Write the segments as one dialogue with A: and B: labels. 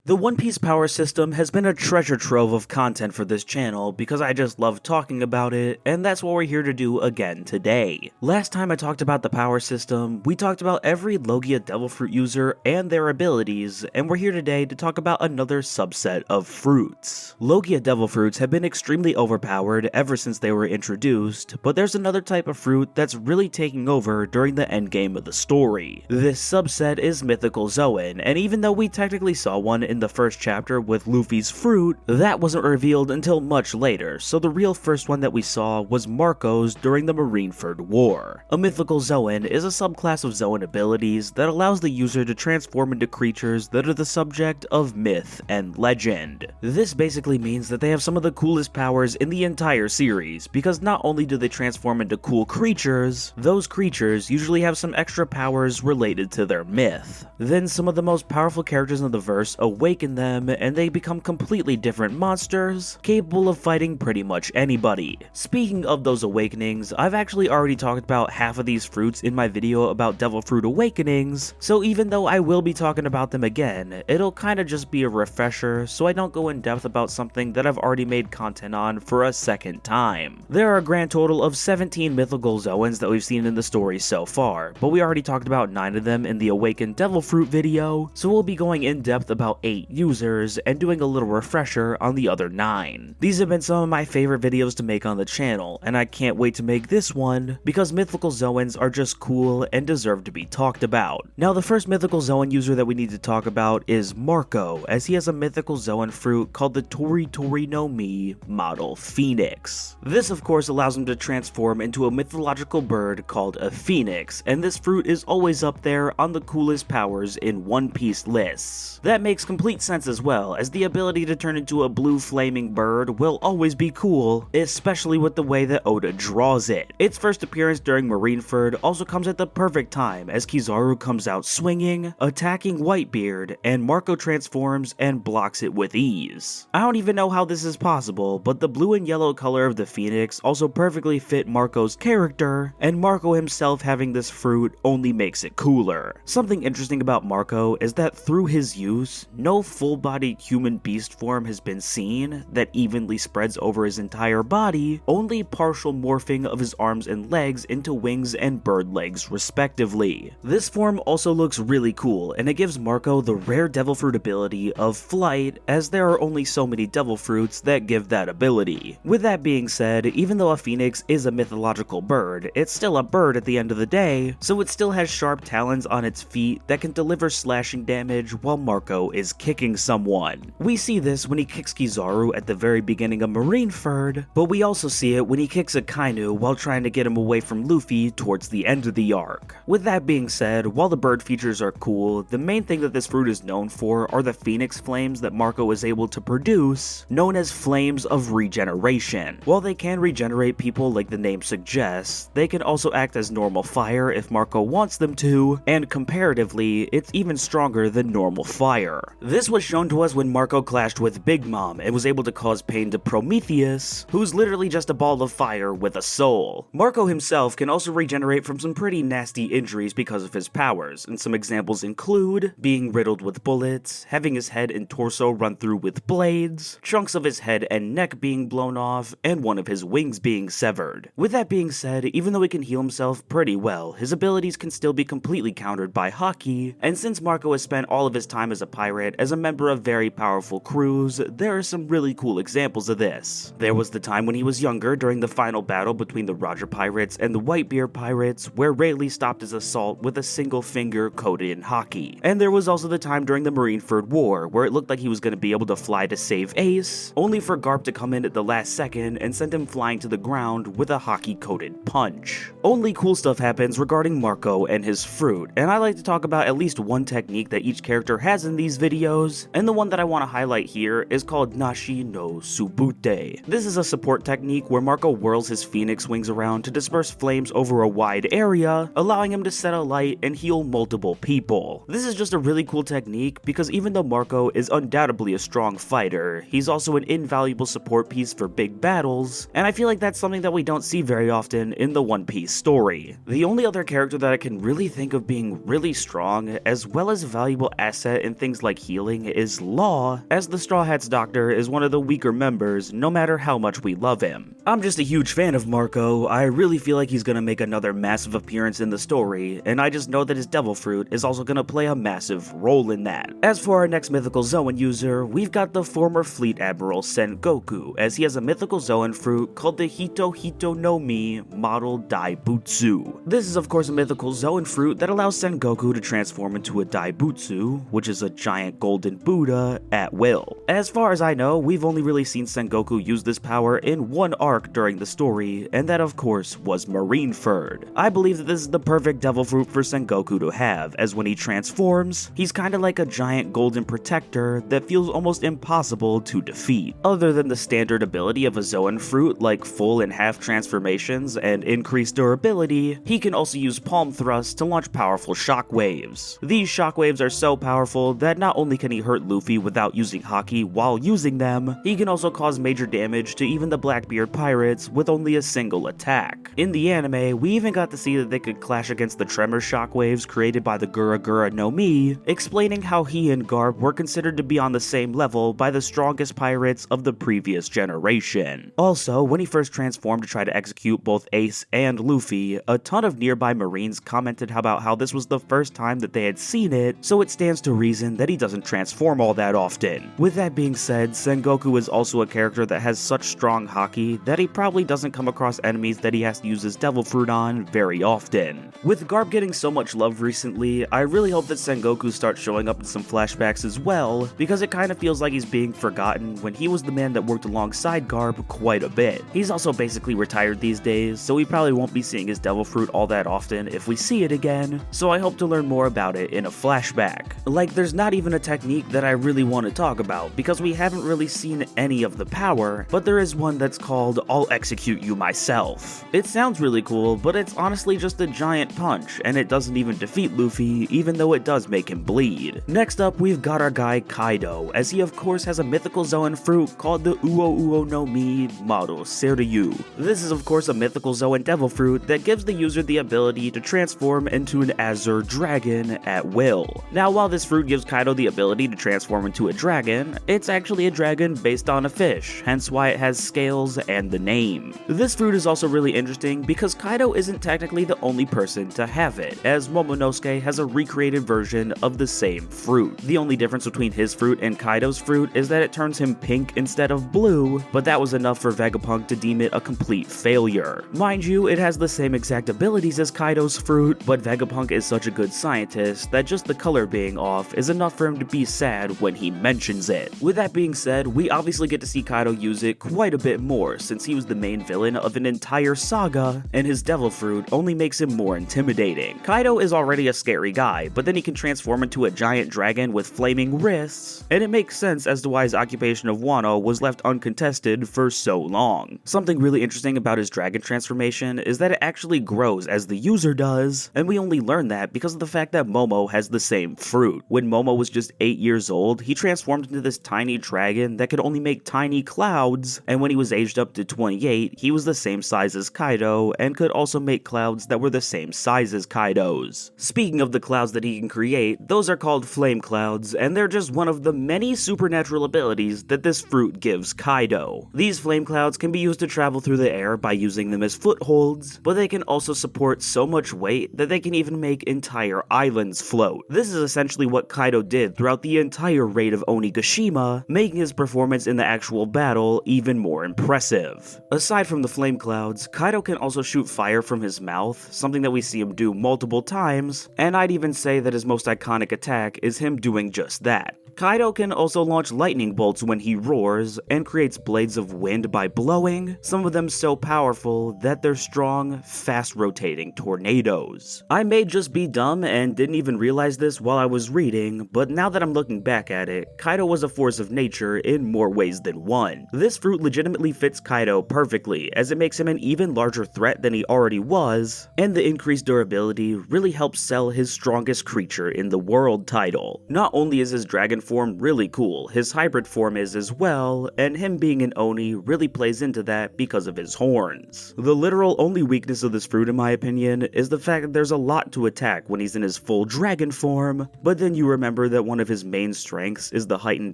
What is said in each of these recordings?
A: The One Piece power system has been a treasure trove of content for this channel because I just love talking about it, and that's what we're here to do again today. Last time I talked about the power system, we talked about every Logia Devil Fruit user and their abilities, and we're here today to talk about another subset of fruits. Logia Devil Fruits have been extremely overpowered ever since they were introduced, but there's another type of fruit that's really taking over during the endgame of the story. This subset is Mythical Zoan, and even though we technically saw one in the first chapter with Luffy's fruit, that wasn't revealed until much later, so the real first one that we saw was Marco's during the Marineford War. A Mythical Zoan is a subclass of Zoan abilities that allows the user to transform into creatures that are the subject of myth and legend. This basically means that they have some of the coolest powers in the entire series, because not only do they transform into cool creatures, those creatures usually have some extra powers related to their myth. Then some of the most powerful characters in the verse awaken them, and they become completely different monsters, capable of fighting pretty much anybody. Speaking of those awakenings, I've actually already talked about half of these fruits in my video about Devil Fruit Awakenings, so even though I will be talking about them again, it'll kinda just be a refresher so I don't go in depth about something that I've already made content on for a second time. There are a grand total of 17 mythical Zoans that we've seen in the story so far, but we already talked about 9 of them in the Awakened Devil Fruit video, so we'll be going in depth about 8 users and doing a little refresher on the other 9. These have been some of my favorite videos to make on the channel, and I can't wait to make this one because mythical Zoans are just cool and deserve to be talked about. Now the first mythical Zoan user that we need to talk about is Marco, as he has a mythical Zoan fruit called the Tori Tori no Mi Model Phoenix. This of course allows him to transform into a mythological bird called a phoenix, and this fruit is always up there on the coolest powers in One Piece lists. That makes complete sense as well, as the ability to turn into a blue flaming bird will always be cool, especially with the way that Oda draws it. Its first appearance during Marineford also comes at the perfect time, as Kizaru comes out swinging, attacking Whitebeard, and Marco transforms and blocks it with ease. I don't even know how this is possible, but the blue and yellow color of the phoenix also perfectly fit Marco's character, and Marco himself having this fruit only makes it cooler. Something interesting about Marco is that through his use, no full-bodied human beast form has been seen that evenly spreads over his entire body, only partial morphing of his arms and legs into wings and bird legs respectively. This form also looks really cool, and it gives Marco the rare devil fruit ability of flight, as there are only so many devil fruits that give that ability. With that being said, even though a phoenix is a mythological bird, it's still a bird at the end of the day, so it still has sharp talons on its feet that can deliver slashing damage while Marco is kicking someone. We see this when he kicks Kizaru at the very beginning of Marineford, but we also see it when he kicks Akainu while trying to get him away from Luffy towards the end of the arc. With that being said, while the bird features are cool, the main thing that this fruit is known for are the phoenix flames that Marco is able to produce, known as flames of regeneration. While they can regenerate people like the name suggests, they can also act as normal fire if Marco wants them to, and comparatively, it's even stronger than normal fire. This was shown to us when Marco clashed with Big Mom and was able to cause pain to Prometheus, who's literally just a ball of fire with a soul. Marco himself can also regenerate from some pretty nasty injuries because of his powers, and some examples include being riddled with bullets, having his head and torso run through with blades, chunks of his head and neck being blown off, and one of his wings being severed. With that being said, even though he can heal himself pretty well, his abilities can still be completely countered by Haki, and since Marco has spent all of his time as a pirate as a member of very powerful crews, there are some really cool examples of this. There was the time when he was younger during the final battle between the Roger Pirates and the Whitebeard Pirates, where Rayleigh stopped his assault with a single finger coated in Haki. And there was also the time during the Marineford War, where it looked like he was going to be able to fly to save Ace, only for Garp to come in at the last second and send him flying to the ground with a Haki coated punch. Only cool stuff happens regarding Marco and his fruit, and I like to talk about at least one technique that each character has in these videos, and the one that I want to highlight here is called Nashi no Subute. This is a support technique where Marco whirls his phoenix wings around to disperse flames over a wide area, allowing him to set alight and heal multiple people. This is just a really cool technique because even though Marco is undoubtedly a strong fighter, he's also an invaluable support piece for big battles, and I feel like that's something that we don't see very often in the One Piece story. The only other character that I can really think of being really strong, as well as a valuable asset in things like healing healing is law, as the Straw Hat's doctor is one of the weaker members no matter how much we love him. I'm just a huge fan of Marco. I really feel like he's gonna make another massive appearance in the story, and I just know that his devil fruit is also gonna play a massive role in that. As for our next mythical Zoan user, we've got the former Fleet Admiral Sengoku, as he has a mythical Zoan fruit called the Hito Hito no Mi Model Daibutsu. This is of course a mythical Zoan fruit that allows Sengoku to transform into a Daibutsu, which is a giant golden Buddha, at will. As far as I know, we've only really seen Sengoku use this power in one arc during the story, and that of course was Marineford. I believe that this is the perfect devil fruit for Sengoku to have, as when he transforms, he's kinda like a giant golden protector that feels almost impossible to defeat. Other than the standard ability of a Zoan fruit like full and half transformations and increased durability, he can also use palm thrusts to launch powerful shockwaves. These shockwaves are so powerful that not only can he hurt Luffy without using Haki while using them, he can also cause major damage to even the Blackbeard pirates with only a single attack. In the anime, we even got to see that they could clash against the tremor shockwaves created by the Gura Gura no Mi, explaining how he and Garp were considered to be on the same level by the strongest pirates of the previous generation. Also, when he first transformed to try to execute both Ace and Luffy, a ton of nearby Marines commented about how this was the first time that they had seen it, so it stands to reason that he doesn't transform all that often. With that being said, Sengoku is also a character that has such strong Haki that he probably doesn't come across enemies that he has to use his devil fruit on very often. With Garp getting so much love recently, I really hope that Sengoku starts showing up in some flashbacks as well, because it kind of feels like he's being forgotten when he was the man that worked alongside Garp quite a bit. He's also basically retired these days, so we probably won't be seeing his devil fruit all that often if we see it again, so I hope to learn more about it in a flashback. Like, there's not even a technique that I really want to talk about, because we haven't really seen any of the power, but there is one that's called I'll Execute You Myself. It sounds really cool, but it's honestly just a giant punch, and it doesn't even defeat Luffy, even though it does make him bleed. Next up, we've got our guy Kaido, as he of course has a mythical Zoan fruit called the Uo Uo no Mi Model Seiryu. This is of course a mythical Zoan devil fruit that gives the user the ability to transform into an Azure dragon at will. Now, while this fruit gives Kaido the ability to transform into a dragon, it's actually a dragon based on a fish, hence why it has scales and the name. This fruit is also really interesting because Kaido isn't technically the only person to have it, as Momonosuke has a recreated version of the same fruit. The only difference between his fruit and Kaido's fruit is that it turns him pink instead of blue, but that was enough for Vegapunk to deem it a complete failure. Mind you, it has the same exact abilities as Kaido's fruit, but Vegapunk is such a good scientist that just the color being off is enough for him to be sad when he mentions it. With that being said, we obviously get to see Kaido use it quite a bit more since he was the main villain of an entire saga, and his devil fruit only makes him more intimidating. Kaido is already a scary guy, but then he can transform into a giant dragon with flaming wrists, and it makes sense as to why his occupation of Wano was left uncontested for so long. Something really interesting about his dragon transformation is that it actually grows as the user does, and we only learn that because of the fact that Momo has the same fruit. When Momo was just 8 years old, he transformed into this tiny dragon that could only make tiny clouds, and when he was aged up to 28, he was the same size as Kaido and could also make clouds that were the same size as Kaido's. Speaking of the clouds that he can create, those are called flame clouds, and they're just one of the many supernatural abilities that this fruit gives Kaido. These flame clouds can be used to travel through the air by using them as footholds, but they can also support so much weight that they can even make entire islands float. This is essentially what Kaido did throughout the entire raid of Onigashima, making his performance in the actual battle even more impressive. Aside from the flame clouds, Kaido can also shoot fire from his mouth, something that we see him do multiple times, and I'd even say that his most iconic attack is him doing just that. Kaido can also launch lightning bolts when he roars, and creates blades of wind by blowing, some of them so powerful that they're strong, fast-rotating tornadoes. I may just be dumb and didn't even realize this while I was reading, but now that I'm looking back at it, Kaido was a force of nature in more ways than one. This fruit legitimately fits Kaido perfectly, as it makes him an even larger threat than he already was, and the increased durability really helps sell his strongest creature in the world title. Not only is his dragon form really cool, his hybrid form is as well, and him being an Oni really plays into that because of his horns. The literal only weakness of this fruit in my opinion is the fact that there's a lot to attack when he's in his full dragon form, but then you remember that one of his main strengths is the heightened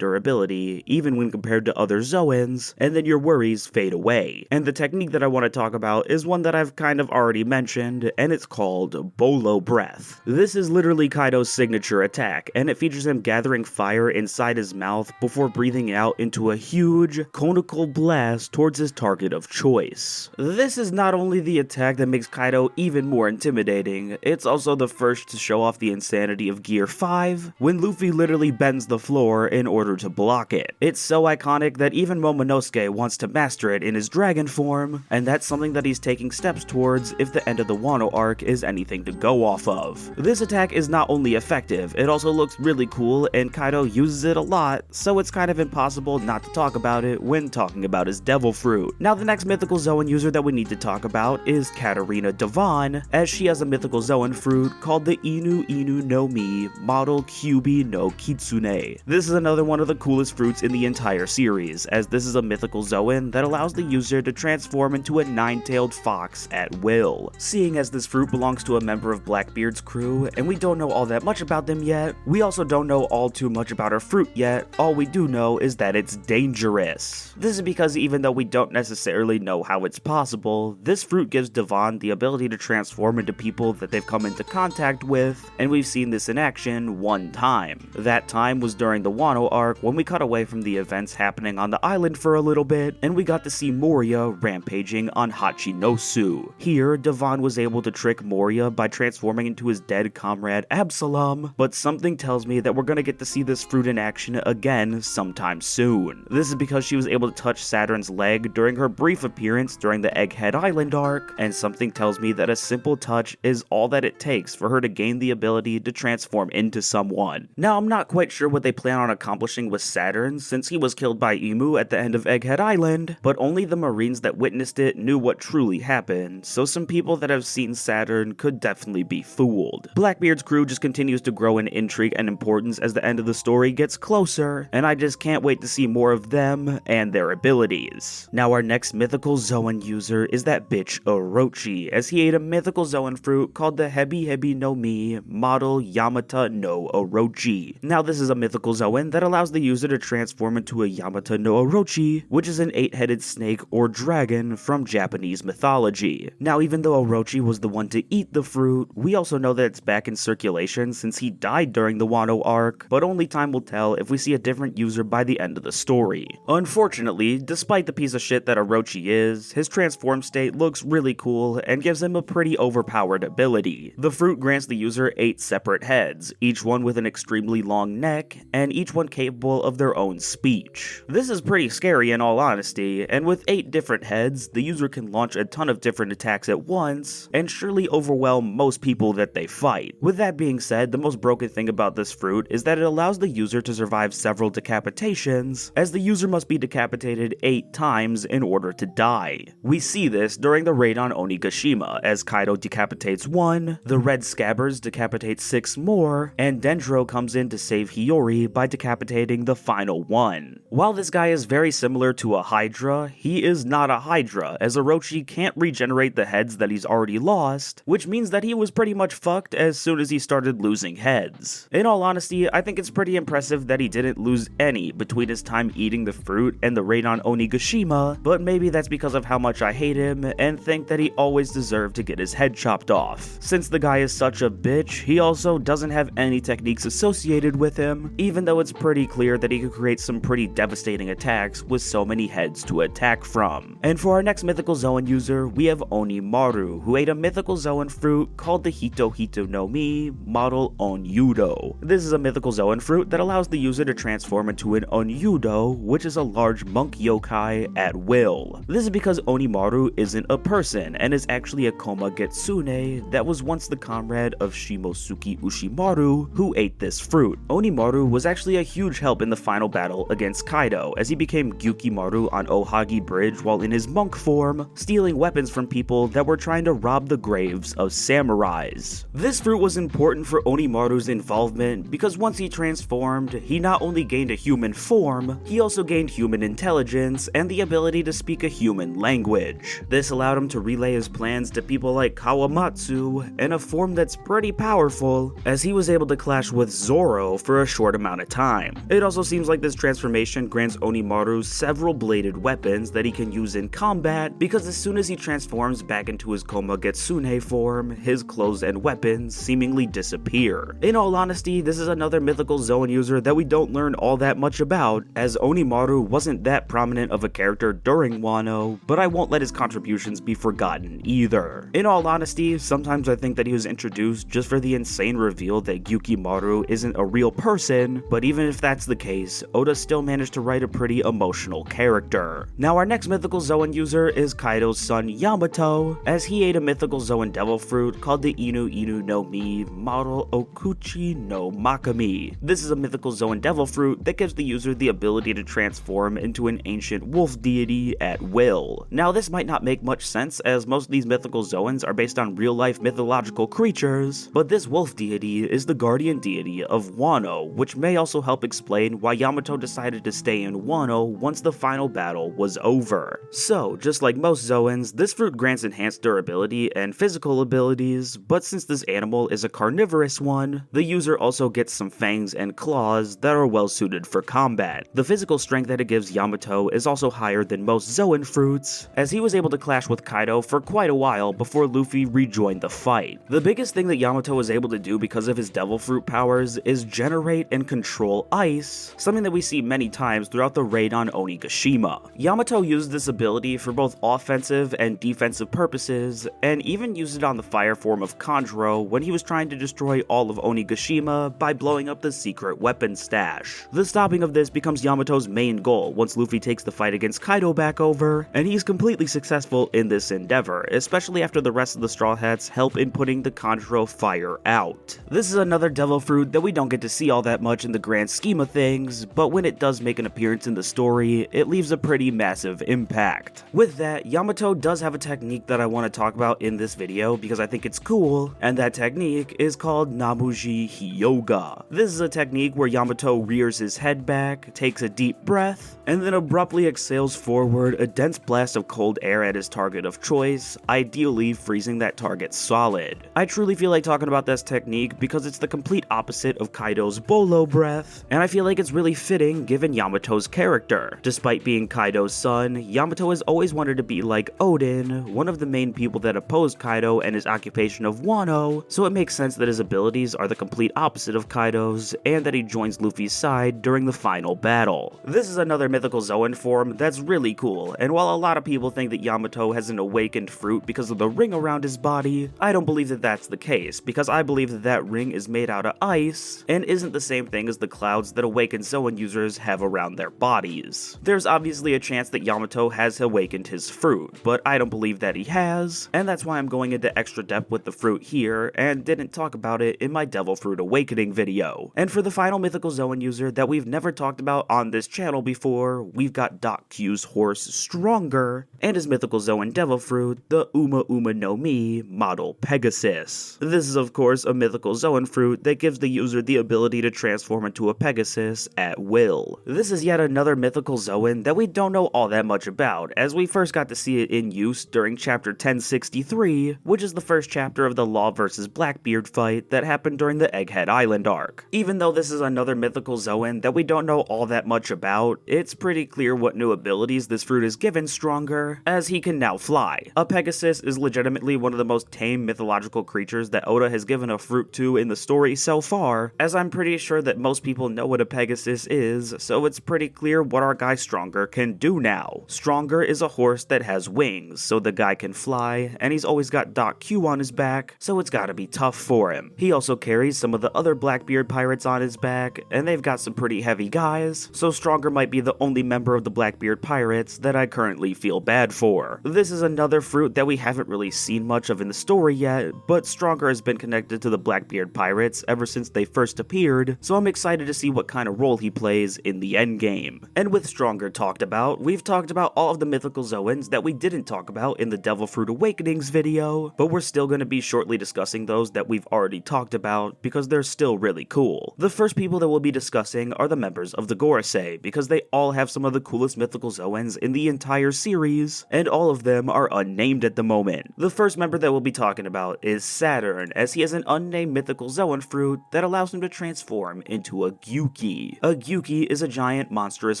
A: durability, even when compared to other zoans, and then your worries fade away. And the technique that I want to talk about is one that I've kind of already mentioned, and it's called Bolo Breath. This is literally Kaido's signature attack, and it features him gathering fire inside his mouth before breathing out into a huge, conical blast towards his target of choice. This is not only the attack that makes Kaido even more intimidating, it's also the first to show off the insanity of Gear 5, when Luffy literally bends the floor in order to block it. It's so iconic that even Momonosuke wants to master it in his dragon form, and that's something that he's taking steps towards if the end of the Wano arc is anything to go off of. This attack is not only effective, it also looks really cool, and Kaido uses it a lot, so it's kind of impossible not to talk about it when talking about his devil fruit. Now the next mythical Zoan user that we need to talk about is Katarina Devon, as she has a mythical Zoan fruit called the Inu Inu no Mi model Kyubi no Kitsune. This is another one of the coolest fruits in the entire series, as this is a mythical Zoan that allows the user to transform into a nine-tailed fox at will. Seeing as this fruit belongs to a member of Blackbeard's crew, and we don't know all that much about them yet, we also don't know all too much about her fruit yet. All we do know is that it's dangerous. This is because even though we don't necessarily know how it's possible, this fruit gives Devon the ability to transform into people that they've come into contact with, and we've seen this in action one time. That time was during the Wano arc when we cut away from the events happening on the island for a little bit, and we got to see Moria rampaging on Hachinosu. Here, Devon was able to trick Moria by transforming into his dead comrade Absalom, but something tells me that we're gonna get to see this fruit in action again sometime soon. This is because she was able to touch Saturn's leg during her brief appearance during the Egghead Island arc, and something tells me that a simple touch is all that it takes for her to gain the ability to transform into someone. Now, I'm not quite sure what they plan on accomplishing with Saturn, since he was killed by Imu at the end of Egghead Island, but only the Marines that witnessed it knew what truly happened, so some people that have seen Saturn could definitely be fooled. Blackbeard's crew just continues to grow in intrigue and importance as the end of the story gets closer, and I just can't wait to see more of them and their abilities. Now our next mythical Zoan user is that bitch Orochi, as he ate a mythical Zoan fruit called the Hebi Hebi no Mi model Yamata no Orochi. Now this is a mythical Zoan that allows the user to transform into a Yamata no Orochi, which is an 8-headed snake or dragon from Japanese mythology. Now even though Orochi was the one to eat the fruit, we also know that it's back in circulation since he died during the Wano arc, but only time will tell if we see a different user by the end of the story. Unfortunately, despite the piece of shit that Orochi is, his transform state looks really cool and gives him a pretty overpowered ability. The fruit grants the user 8 separate heads, each one with an extremely long neck, and each one capable of their own speech. This is pretty scary in all honesty, and with 8 different heads, the user can launch a ton of different attacks at once, and surely overwhelm most people that they fight. With that being said, the most broken thing about this fruit is that it allows the user to survive several decapitations, as the user must be decapitated 8 times in order to die. We see this during the raid on Onigashima, as Kaido decapitates 1, the Red Scabbards decapitate 6 more, and Dendro comes in to save Hiyori by decapitating the final 1. While this guy is very similar to a Hydra, he is not a Hydra, as Orochi can't regenerate the heads that he's already lost, which means that he was pretty much fucked as soon as he started losing heads. In all honesty, I think it's pretty impressive that he didn't lose any between his time eating the fruit and the raid on Onigashima, but maybe that's because of how much I hate him and think that he always deserved to get his head chopped off. Since the guy is such a bitch, he also doesn't have any techniques associated with him, even though it's pretty clear that he could create some pretty devastating attacks with so many heads to attack from. And for our next mythical Zoan user, we have Onimaru, who ate a mythical Zoan fruit called the Hito Hito no Mi model Onyudo. This is a mythical Zoan fruit that allows the user to transform into an Onyudo, which is a large monk yokai at will. This is because Onimaru isn't a person and is actually a Koma Getsune that was once the comrade of Shimosuke Ushimaru, who ate this fruit. Onimaru was actually a huge help in the final battle against Kaido, as he became Gyukimaru on Ohagi Bridge while in his monk form, stealing weapons from people that were trying to rob the graves of samurais. This fruit was important for Onimaru's involvement because once he transformed transformed, he not only gained a human form, he also gained human intelligence and the ability to speak a human language. This allowed him to relay his plans to people like Kawamatsu in a form that's pretty powerful, as he was able to clash with Zoro for a short amount of time. It also seems like this transformation grants Onimaru several bladed weapons that he can use in combat, because as soon as he transforms back into his Komagetsune form, his clothes and weapons seemingly disappear. In all honesty, this is another mythical Zoan user that we don't learn all that much about, as Onimaru wasn't that prominent of a character during Wano, but I won't let his contributions be forgotten either. In all honesty, sometimes I think that he was introduced just for the insane reveal that Yukimaru isn't a real person, but even if that's the case, Oda still managed to write a pretty emotional character. Now our next mythical Zoan user is Kaido's son Yamato, as he ate a mythical Zoan devil fruit called the Inu Inu no Mi Model Okuchi no Makami. This is a mythical Zoan devil fruit that gives the user the ability to transform into an ancient wolf deity at will. Now this might not make much sense, as most of these mythical Zoans are based on real-life mythological creatures, but this wolf deity is the guardian deity of Wano, which may also help explain why Yamato decided to stay in Wano once the final battle was over. So, just like most Zoans, this fruit grants enhanced durability and physical abilities, but since this animal is a carnivorous one, the user also gets some fangs and claws that are well suited for combat. The physical strength that it gives Yamato is also higher than most Zoan fruits, as he was able to clash with Kaido for quite a while before Luffy rejoined the fight. The biggest thing that Yamato was able to do because of his devil fruit powers is generate and control ice, something that we see many times throughout the raid on Onigashima. Yamato used this ability for both offensive and defensive purposes, and even used it on the fire form of Kanjuro when he was trying to destroy all of Onigashima by blowing up the secret weapon stash. The stopping of this becomes Yamato's main goal once Luffy takes the fight against Kaido back over, and he's completely successful in this endeavor, especially after the rest of the Straw Hats help in putting the Kanjuro fire out. This is another devil fruit that we don't get to see all that much in the grand scheme of things, but when it does make an appearance in the story, it leaves a pretty massive impact. With that, Yamato does have a technique that I want to talk about in this video because I think it's cool, and that technique is called Namuji Hyoga. This is a technique where Yamato rears his head back, takes a deep breath, and then abruptly exhales forward a dense blast of cold air at his target of choice, ideally freezing that target solid. I truly feel like talking about this technique because it's the complete opposite of Kaido's Bolo breath, and I feel like it's really fitting given Yamato's character. Despite being Kaido's son, Yamato has always wanted to be like Odin, one of the main people that opposed Kaido and his occupation of Wano, so it makes sense that his abilities are the complete opposite of Kaido's, and that he joins Luffy's side during the final battle. This is another mythical Zoan form that's really cool, and while a lot of people think that Yamato has an awakened fruit because of the ring around his body, I don't believe that that's the case, because I believe that that ring is made out of ice, and isn't the same thing as the clouds that awakened Zoan users have around their bodies. There's obviously a chance that Yamato has awakened his fruit, but I don't believe that he has, and that's why I'm going into extra depth with the fruit here, and didn't talk about it in my Devil Fruit Awakening video. And for the final mythical Zoan user that we've never talked about on this channel before, we've got Doc Q's horse Stronger, and his mythical Zoan devil fruit, the Uma Uma no Mi model Pegasus. This is of course a mythical Zoan fruit that gives the user the ability to transform into a Pegasus at will. This is yet another mythical Zoan that we don't know all that much about, as we first got to see it in use during chapter 1063, which is the first chapter of the Law vs Blackbeard fight that happened during the Egghead Island arc. Even though this is another mythical Zoan that we don't know all that much about, it's pretty clear what new abilities this fruit is given Stronger, as he can now fly. A Pegasus is legitimately one of the most tame mythological creatures that Oda has given a fruit to in the story so far, as I'm pretty sure that most people know what a Pegasus is, so it's pretty clear what our guy Stronger can do now. Stronger is a horse that has wings, so the guy can fly, and he's always got Doc Q on his back, so it's gotta be tough for him. He also carries some of the other Blackbeard pirates on his back, and they've got some pretty heavy guys, so Stronger might be the only member of the Blackbeard pirates that I currently feel bad bad for. This is another fruit that we haven't really seen much of in the story yet, but Stronger has been connected to the Blackbeard pirates ever since they first appeared, so I'm excited to see what kind of role he plays in the endgame. And with Stronger talked about, we've talked about all of the mythical zoans that we didn't talk about in the Devil Fruit Awakenings video, but we're still going to be shortly discussing those that we've already talked about because they're still really cool. The first people that we'll be discussing are the members of the Gorosei, because they all have some of the coolest mythical zoans in the entire series, and all of them are unnamed at the moment. The first member that we'll be talking about is Saturn, as he has an unnamed mythical zoan fruit that allows him to transform into a Gyuki. A Gyuki is a giant monstrous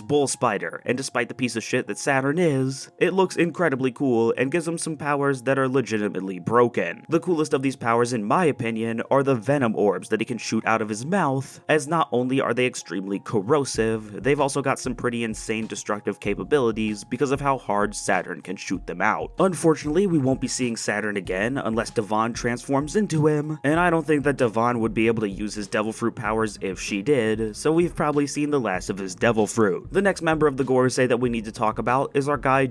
A: bull spider, and despite the piece of shit that Saturn is, it looks incredibly cool and gives him some powers that are legitimately broken. The coolest of these powers, in my opinion, are the venom orbs that he can shoot out of his mouth, as not only are they extremely corrosive, they've also got some pretty insane destructive capabilities because of how hard Saturn can shoot them out. Unfortunately, we won't be seeing Saturn again unless Devon transforms into him, and I don't think that Devon would be able to use his devil fruit powers if she did, so we've probably seen the last of his devil fruit. The next member of the Gorosei that we need to talk about is our guy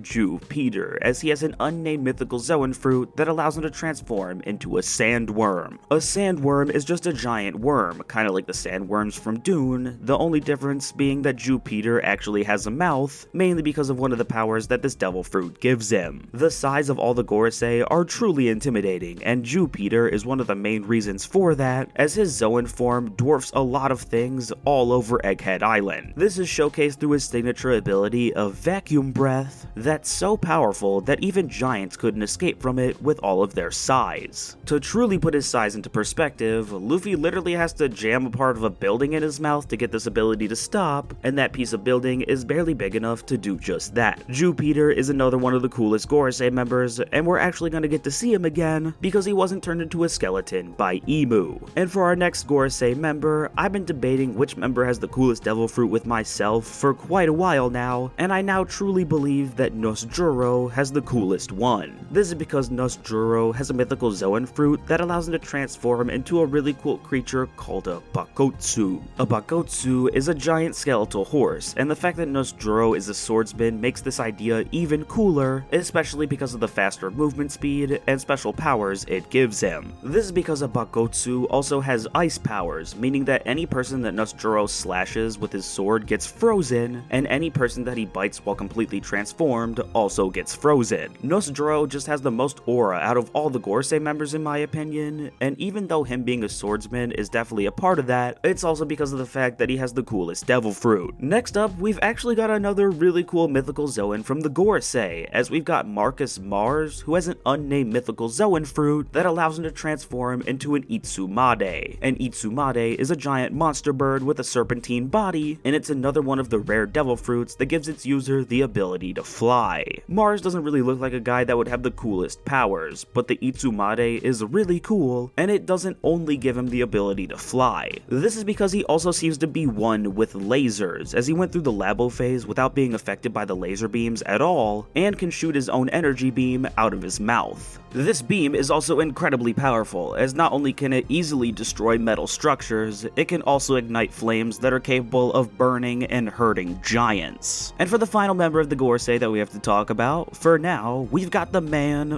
A: Peter, as he has an unnamed mythical zoan fruit that allows him to transform into a sandworm. A sandworm is just a giant worm, kind of like the sandworms from Dune, the only difference being that Peter actually has a mouth, mainly because of one of the powers that this devil fruit gives him. The size of all the Gorosei are truly intimidating, and Peter is one of the main reasons for that, as his zoan form dwarfs a lot of things all over Egghead Island. This is showcased through his signature ability of vacuum breath that's so powerful that even giants couldn't escape from it with all of their size. To truly put his size into perspective, Luffy literally has to jam a part of a building in his mouth to get this ability to stop, and that piece of building is barely big enough to do just that. Peter is another one of the coolest Gorosei members, and we're actually going to get to see him again because he wasn't turned into a skeleton by Emu. And for our next Gorosei member, I've been debating which member has the coolest devil fruit with myself for quite a while now, and I now truly believe that Nosjuro has the coolest one. This is because Nosjuro has a mythical zoan fruit that allows him to transform into a really cool creature called a Bakotsu. A Bakotsu is a giant skeletal horse, and the fact that Nosjuro is a swordsman makes this idea even cooler, especially because of the faster movement speed and special powers it gives him. This is because a Bakotsu also has ice powers, meaning that any person that Nosjuro slashes with his sword gets frozen, and any person that he bites while completely transformed also gets frozen. Nosjuro just has the most aura out of all the Gorosei members in my opinion, and even though him being a swordsman is definitely a part of that, it's also because of the fact that he has the coolest devil fruit. Next up, we've actually got another really cool mythical zoan from the Gorosei, as we've got Marcus Mars, who has an unnamed mythical zoan fruit that allows him to transform into an Itsumade. An Itsumade is a giant monster bird with a serpentine body, and it's another one of the rare devil fruits that gives its user the ability to fly. Mars doesn't really look like a guy that would have the coolest powers, but the Itsumade is really cool, and it doesn't only give him the ability to fly. This is because he also seems to be one with lasers, as he went through the labo phase without being affected by the laser beams at all, and can shoot his own energy beam out of his mouth. This beam is also incredibly powerful, as not only can it easily destroy metal structures, it can also ignite flames that are capable of burning and hurting giants. And for the final member of the Gorosei that we have to talk about, for now, we've got the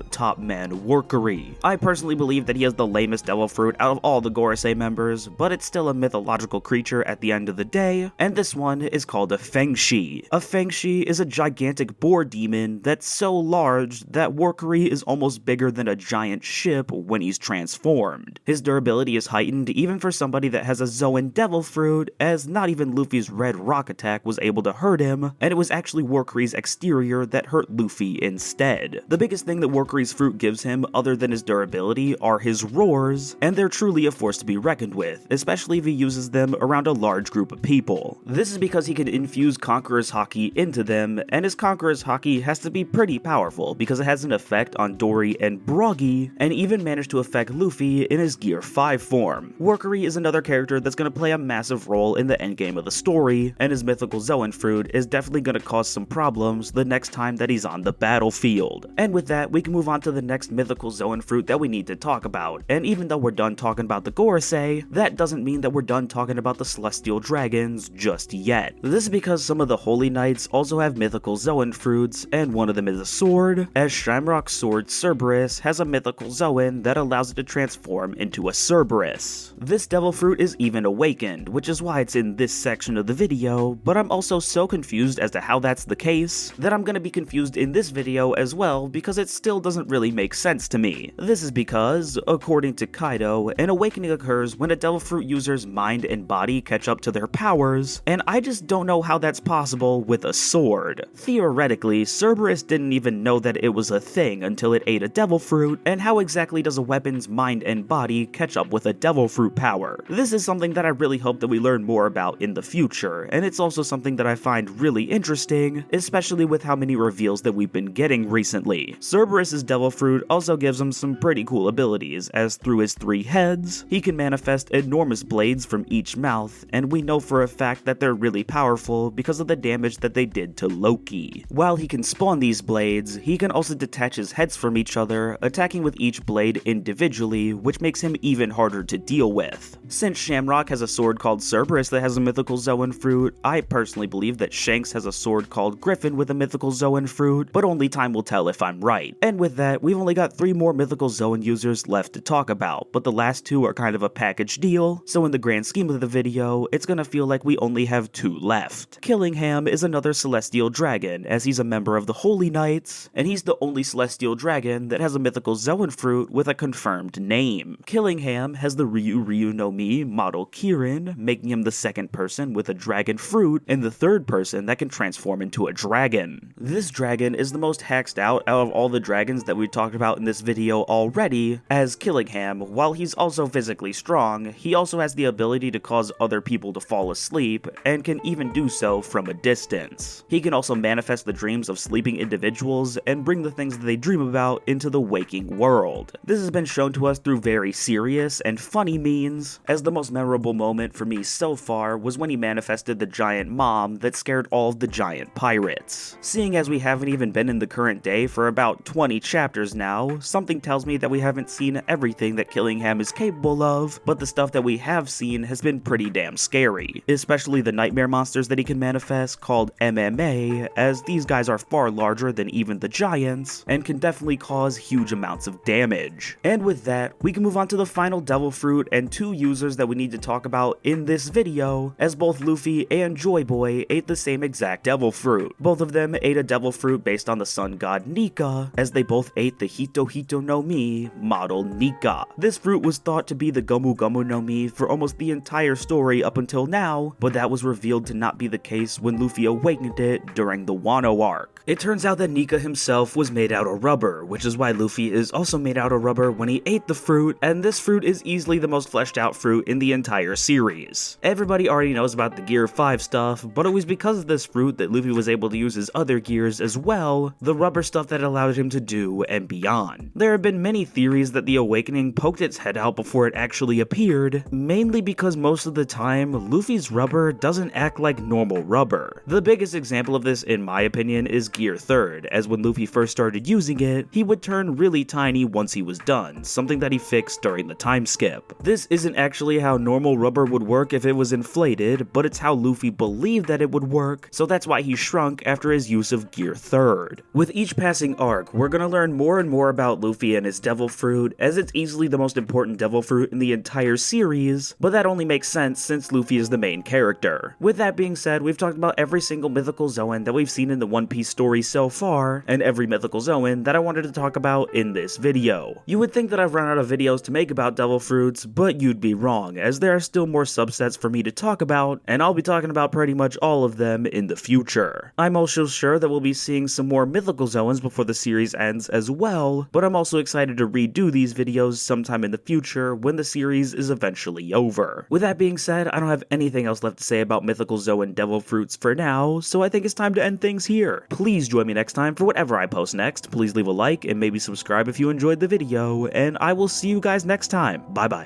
A: top man Workery. I personally believe that he has the lamest devil fruit out of all the Gorosei members, but it's still a mythological creature at the end of the day, and this one is called a Fengshi. A Fengshi is a gigantic boar demon that's so large that Workery is almost bigger than a giant ship when he's transformed. His durability is heightened even for somebody that has a Zoan devil fruit, as not even Luffy's red rock attack was able to hurt him, and it was actually Workery's exterior that hurt Luffy instead. The biggest thing that Workery's fruit gives him other than his durability are his roars, and they're truly a force to be reckoned with, especially if he uses them around a large group of people. This is because he can infuse Conqueror's Haki into them, and his Conqueror's Haki has to be pretty powerful because it has an effect on Dory and King Broggy, and even managed to affect Luffy in his Gear 5 form. Workery is another character that's going to play a massive role in the endgame of the story, and his mythical Zoan fruit is definitely going to cause some problems the next time that he's on the battlefield. And with that, we can move on to the next mythical Zoan fruit that we need to talk about, and even though we're done talking about the Gorosei, that doesn't mean that we're done talking about the Celestial Dragons just yet. This is because some of the Holy Knights also have mythical Zoan fruits, and one of them is a sword, as Shamrock's sword Cerberus has a mythical Zoan that allows it to transform into a Cerberus. This devil fruit is even awakened, which is why it's in this section of the video, but I'm also so confused as to how that's the case that I'm gonna be confused in this video as well because it still doesn't really make sense to me. This is because, according to Kaido, an awakening occurs when a devil fruit user's mind and body catch up to their powers, and I just don't know how that's possible with a sword. Theoretically, Cerberus didn't even know that it was a thing until it ate a devil fruit, and how exactly does a weapon's mind and body catch up with a devil fruit power? This is something that I really hope that we learn more about in the future, and it's also something that I find really interesting, especially with how many reveals that we've been getting recently. Cerberus's devil fruit also gives him some pretty cool abilities, as through his 3 heads, he can manifest enormous blades from each mouth, and we know for a fact that they're really powerful because of the damage that they did to Loki. While he can spawn these blades, he can also detach his heads from each other, attacking with each blade individually, which makes him even harder to deal with. Since Shamrock has a sword called Cerberus that has a mythical Zoan fruit, I personally believe that Shanks has a sword called Griffin with a mythical Zoan fruit, but only time will tell if I'm right. And with that, we've only got 3 more mythical Zoan users left to talk about, but the last 2 are kind of a package deal, so in the grand scheme of the video, it's gonna feel like we only have 2 left. Killingham is another celestial dragon, as he's a member of the Holy Knights, and he's the only celestial dragon that has a mythical Zoan fruit with a confirmed name. Killingham has the Ryu no Mi model Qilin, making him the 2nd person with a dragon fruit, and the 3rd person that can transform into a dragon. This dragon is the most hacked out of all the dragons that we talked about in this video already, as Killingham, while he's also physically strong, he also has the ability to cause other people to fall asleep, and can even do so from a distance. He can also manifest the dreams of sleeping individuals and bring the things that they dream about into the waking world. This has been shown to us through very serious and funny means, as the most memorable moment for me so far was when he manifested the giant mom that scared all of the giant pirates. Seeing as we haven't even been in the current day for about 20 chapters now, something tells me that we haven't seen everything that Killingham is capable of, but the stuff that we have seen has been pretty damn scary, especially the nightmare monsters that he can manifest called MMA, as these guys are far larger than even the giants, and can definitely cause huge amounts of damage. And with that, we can move on to the final devil fruit and 2 users that we need to talk about in this video, as both Luffy and Joy Boy ate the same exact devil fruit. Both of them ate a devil fruit based on the Sun God Nika, as they both ate the Hito no Mi model Nika. This fruit was thought to be the Gomu Gomu no Mi for almost the entire story up until now, but that was revealed to not be the case when Luffy awakened it during the Wano arc. It turns out that Nika himself was made out of rubber, which is why Luffy is also made out of rubber when he ate the fruit, and this fruit is easily the most fleshed out fruit in the entire series. Everybody already knows about the Gear 5 stuff, but it was because of this fruit that Luffy was able to use his other gears as well, the rubber stuff that allowed him to do and beyond. There have been many theories that the awakening poked its head out before it actually appeared, mainly because most of the time, Luffy's rubber doesn't act like normal rubber. The biggest example of this, in my opinion, is Gear 3rd, as when Luffy first started using it, he would turn really tiny once he was done, something that he fixed during the time skip. This isn't actually how normal rubber would work if it was inflated, but it's how Luffy believed that it would work, so that's why he shrunk after his use of Gear 3rd. With each passing arc, we're gonna learn more and more about Luffy and his devil fruit, as it's easily the most important devil fruit in the entire series, but that only makes sense since Luffy is the main character. With that being said, we've talked about every single mythical Zoan that we've seen in the One Piece story so far, and every mythical Zoan that I wanted to talk about in this video. You would think that I've run out of videos to make about devil fruits, but you'd be wrong, as there are still more subsets for me to talk about, and I'll be talking about pretty much all of them in the future. I'm also sure that we'll be seeing some more mythical Zoans before the series ends as well, but I'm also excited to redo these videos sometime in the future when the series is eventually over. With that being said, I don't have anything else left to say about mythical Zoan devil fruits for now, so I think it's time to end things here. Please join me next time for whatever I post next. Please leave a like and maybe maybe subscribe if you enjoyed the video, and I will see you guys next time. Bye bye.